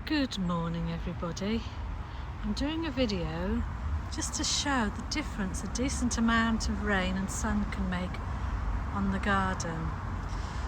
Good morning everybody. I'm doing a video just to show the difference a decent amount of rain and sun can make on the garden.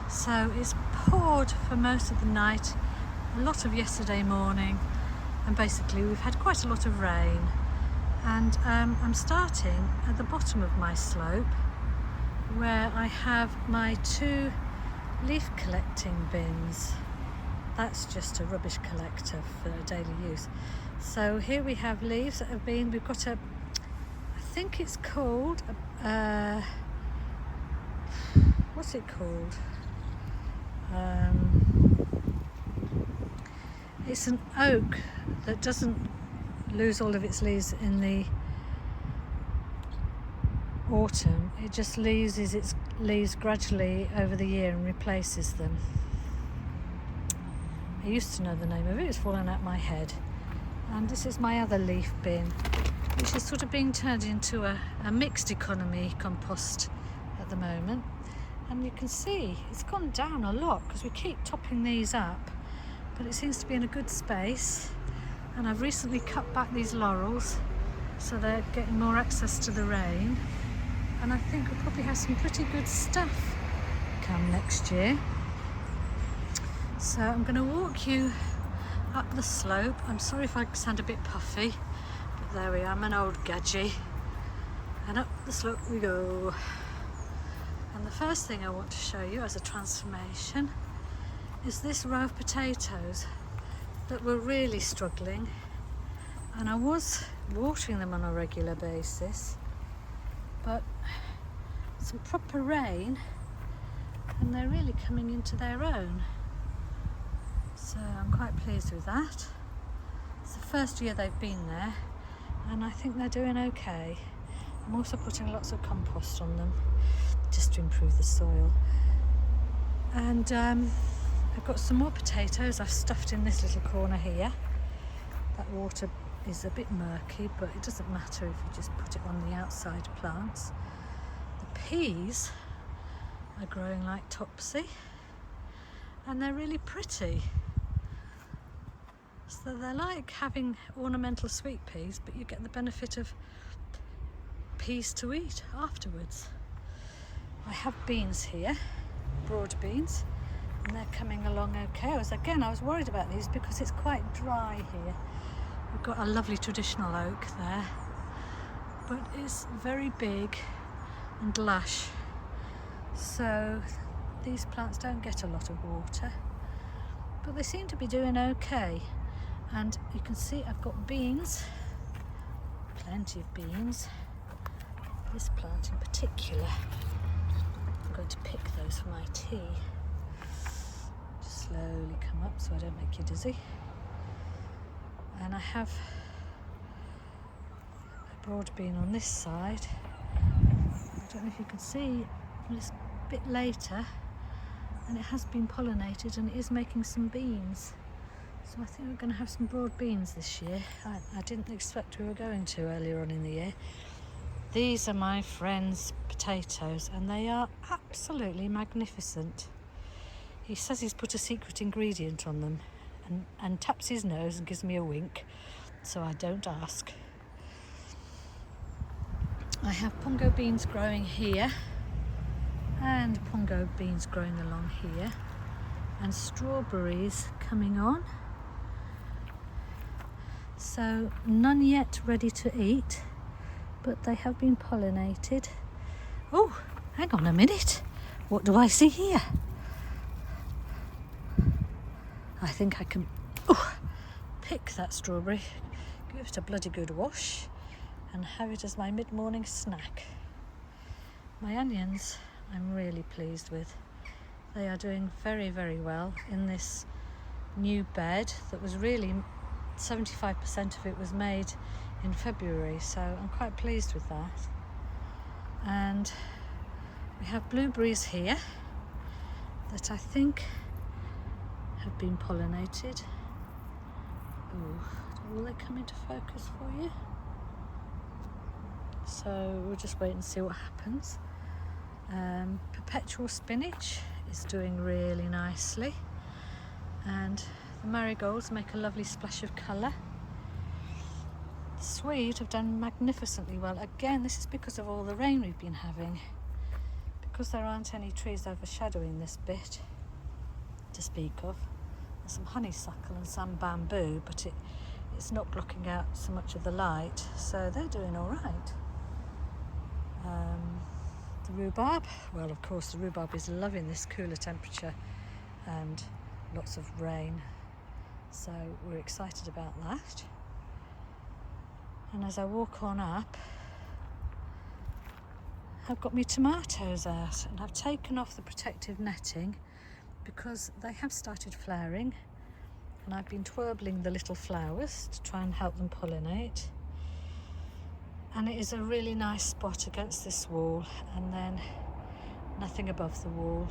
So it's poured for most of the night, a lot of yesterday morning, and basically we've had quite a lot of rain. And I'm starting at the bottom of my slope where I have my 2 leaf collecting bins. That's just a rubbish collector for daily use. So here we have leaves that have been, we've got I think it's called, what's it called? It's an oak that doesn't lose all of its leaves in the autumn. It just loses its leaves gradually over the year and replaces them. I used to know the name of it, it's fallen out my head. And this is my other leaf bin, which is sort of being turned into a mixed economy compost at the moment. And you can see it's gone down a lot because we keep topping these up, but it seems to be in a good space. And I've recently cut back these laurels so they're getting more access to the rain. And I think we'll probably have some pretty good stuff come next year. So I'm going to walk you up the slope. I'm sorry if I sound a bit puffy, but there we are, I'm an old gadgie. And up the slope we go. And the first thing I want to show you as a transformation is this row of potatoes that were really struggling. And I was watering them on a regular basis, but some proper rain and they're really coming into their own. So I'm quite pleased with that. It's the first year they've been there and I think they're doing okay. I'm also putting lots of compost on them just to improve the soil. And I've got some more potatoes I've stuffed in this little corner here. That water is a bit murky, but it doesn't matter if you just put it on the outside plants. The peas are growing like topsy and they're really pretty. So they're like having ornamental sweet peas, but you get the benefit of peas to eat afterwards. I have beans here, broad beans, and they're coming along okay. I was worried about these because it's quite dry here. We've got a lovely traditional oak there, but it's very big and lush. So these plants don't get a lot of water, but they seem to be doing okay. And you can see I've got beans, plenty of beans. This plant in particular, I'm going to pick those for my tea. Just slowly come up so I don't make you dizzy. And I have a broad bean on this side. I don't know if you can see, it's a bit later and it has been pollinated and it is making some beans. So I think we're going to have some broad beans this year. I didn't expect we were going to earlier on in the year. These are my friend's potatoes and they are absolutely magnificent. He says he's put a secret ingredient on them and taps his nose and gives me a wink, so I don't ask. I have pongo beans growing here and pongo beans growing along here and strawberries coming on. So none yet ready to eat, but they have been pollinated. Oh, hang on a minute. What do I see here? I think I can pick that strawberry, give it a bloody good wash and have it as my mid-morning snack. My onions I'm really pleased with. They are doing very, very well in this new bed that was really 75% of it was made in February, so I'm quite pleased with that. And we have blueberries here that I think have been pollinated. Ooh, will they come into focus for you? So we'll just wait and see what happens. Perpetual spinach is doing really nicely, and The marigolds make a lovely splash of colour. The swede have done magnificently well. Again, this is because of all the rain we've been having. Because there aren't any trees overshadowing this bit to speak of. There's some honeysuckle and some bamboo, but it's not blocking out so much of the light, so they're doing all right. The rhubarb, well, of course, the rhubarb is loving this cooler temperature and lots of rain, so we're excited about that. And as I walk on up, I've got my tomatoes out, and I've taken off the protective netting because they have started flowering, and I've been twirbling the little flowers to try and help them pollinate. And it is a really nice spot against this wall, and then nothing above the wall,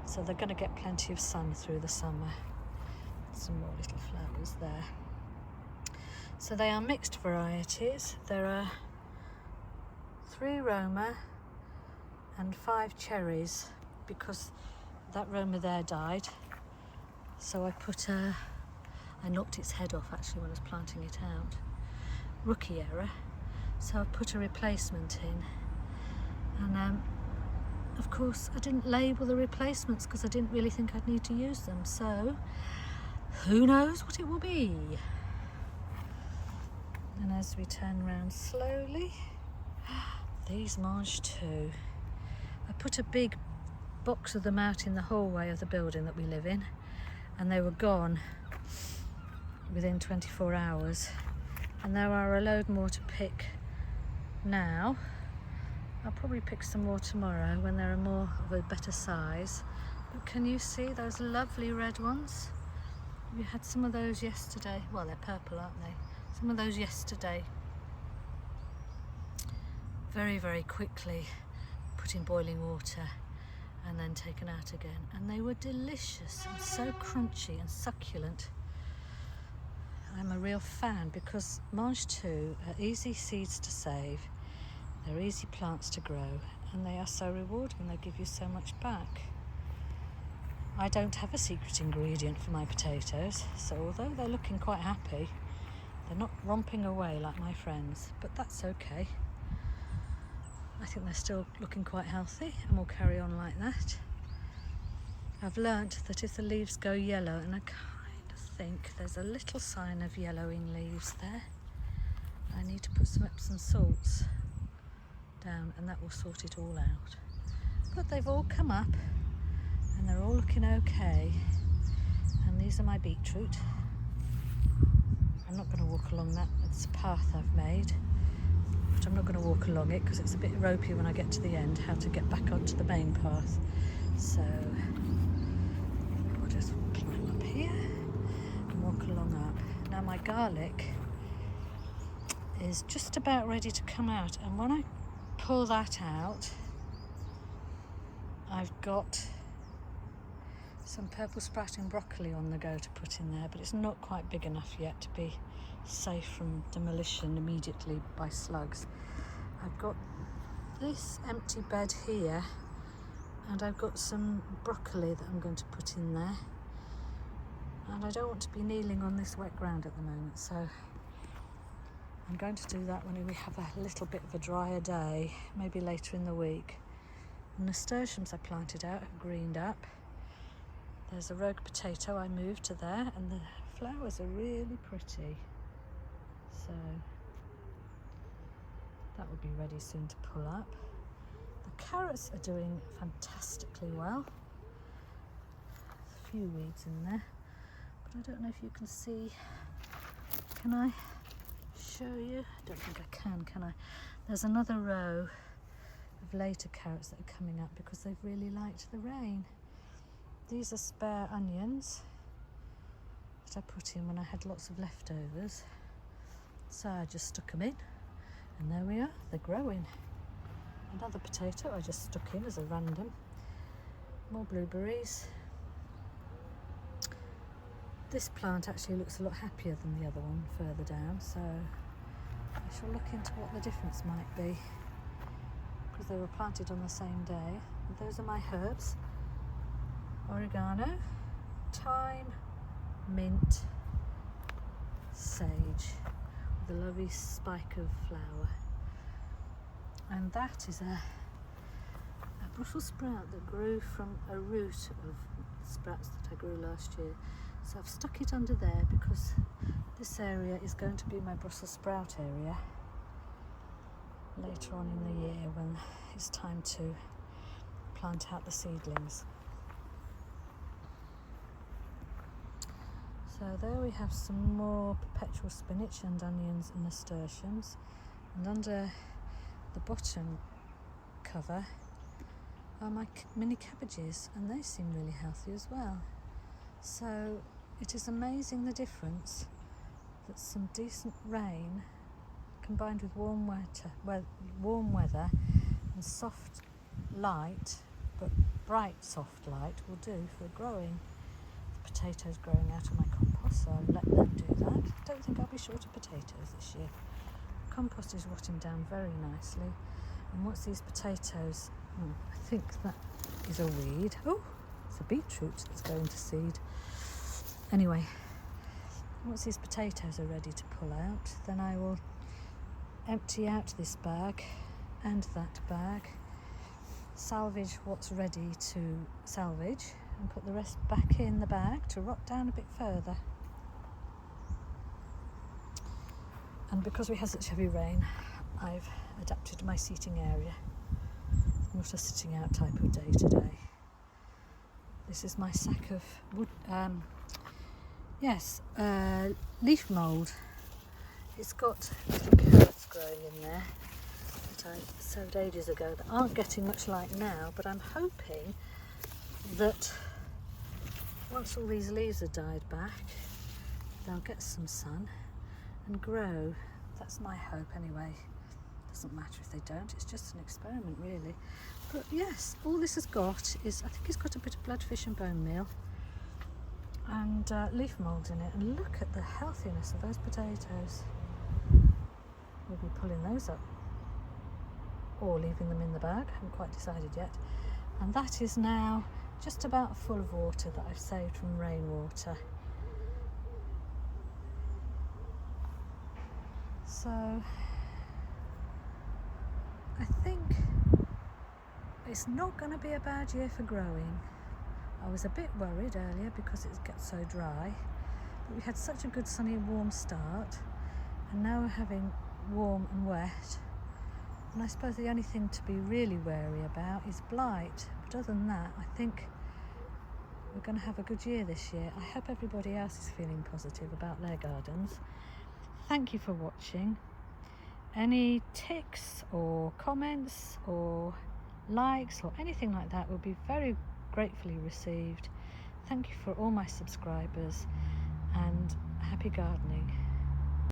so they're going to get plenty of sun through the summer. Some more little flowers there. So they are mixed varieties. There are 3 Roma and 5 cherries, because that Roma there died, so I knocked its head off actually when I was planting it out. Rookie error. So I put a replacement in, and of course I didn't label the replacements because I didn't really think I'd need to use them, so who knows what it will be. And as we turn around slowly, these mange too. I put a big box of them out in the hallway of the building that we live in, and they were gone within 24 hours, and there are a load more to pick now. I'll probably pick some more tomorrow when there are more of a better size. But can you see those lovely red ones? We had some of those yesterday. Well, they're purple, aren't they? Some of those yesterday. Very, very quickly put in boiling water and then taken out again. And they were delicious and so crunchy and succulent. I'm a real fan because mange two are easy seeds to save, they're easy plants to grow, and they are so rewarding. They give you so much back. I don't have a secret ingredient for my potatoes, so although they're looking quite happy, they're not romping away like my friends, but that's okay. I think they're still looking quite healthy, and we'll carry on like that. I've learnt that if the leaves go yellow, and I think there's a little sign of yellowing leaves there, I need to put some Epsom salts down, and that will sort it all out. But they've all come up and they're all looking okay, and these are my beetroot. I'm not going to walk along that, it's a path I've made, but I'm not going to walk along it because it's a bit ropey when I get to the end, how to get back onto the main path. So we'll just climb up here and walk along up. Now my garlic is just about ready to come out, and when I pull that out, I've got some purple sprouting broccoli on the go to put in there, but it's not quite big enough yet to be safe from demolition immediately by slugs. I've got this empty bed here, and I've got some broccoli that I'm going to put in there, and I don't want to be kneeling on this wet ground at the moment, so I'm going to do that when we have a little bit of a drier day, maybe later in the week. The nasturtiums I planted out have greened up. There's a rogue potato I moved to there, and the flowers are really pretty. So that will be ready soon to pull up. The carrots are doing fantastically well. There's a few weeds in there, but I don't know if you can see. Can I show you? I don't think I can I? There's another row of later carrots that are coming up because they've really liked the rain. These are spare onions that I put in when I had lots of leftovers. So I just stuck them in, and there we are, they're growing. Another potato I just stuck in as a random. More blueberries. This plant actually looks a lot happier than the other one further down, so I shall look into what the difference might be, because they were planted on the same day. And those are my herbs: oregano, thyme, mint, sage, with a lovely spike of flower. And that is a Brussels sprout that grew from a root of sprouts that I grew last year. So I've stuck it under there because this area is going to be my Brussels sprout area later on in the year when it's time to plant out the seedlings. So there we have some more perpetual spinach and onions and nasturtiums, and under the bottom cover are my mini cabbages, and they seem really healthy as well. So it is amazing the difference that some decent rain combined with warm weather and soft light, but bright soft light, will do for growing the potatoes growing out of my compost. So I've let them do that. I don't think I'll be short of potatoes this year. Compost is rotting down very nicely, and once these potatoes, I think that is a weed. Oh, it's a beetroot that's going to seed. Anyway, once these potatoes are ready to pull out, then I will empty out this bag and that bag, salvage what's ready to salvage, and put the rest back in the bag to rot down a bit further. And because we had such heavy rain, I've adapted my seating area. Not a sitting out type of day today. This is my sack of wood, leaf mould. It's got little carrots growing in there that I sowed ages ago that aren't getting much light now, but I'm hoping that once all these leaves are died back, they'll get some sun and grow. That's my hope anyway. Doesn't matter if they don't, it's just an experiment really. But yes, all this has got is, I think it's got a bit of bloodfish and bone meal and leaf mould in it, and look at the healthiness of those potatoes. We'll be pulling those up or leaving them in the bag, haven't quite decided yet. And that is now just about full of water that I've saved from rainwater. So I think it's not going to be a bad year for growing. I was a bit worried earlier because it gets so dry, but we had such a good sunny warm start, and now we're having warm and wet, and I suppose the only thing to be really wary about is blight. But other than that, I think we're going to have a good year this year. I hope everybody else is feeling positive about their gardens. Thank you for watching. Any ticks or comments or likes or anything like that will be very gratefully received. Thank you for all my subscribers, and happy gardening.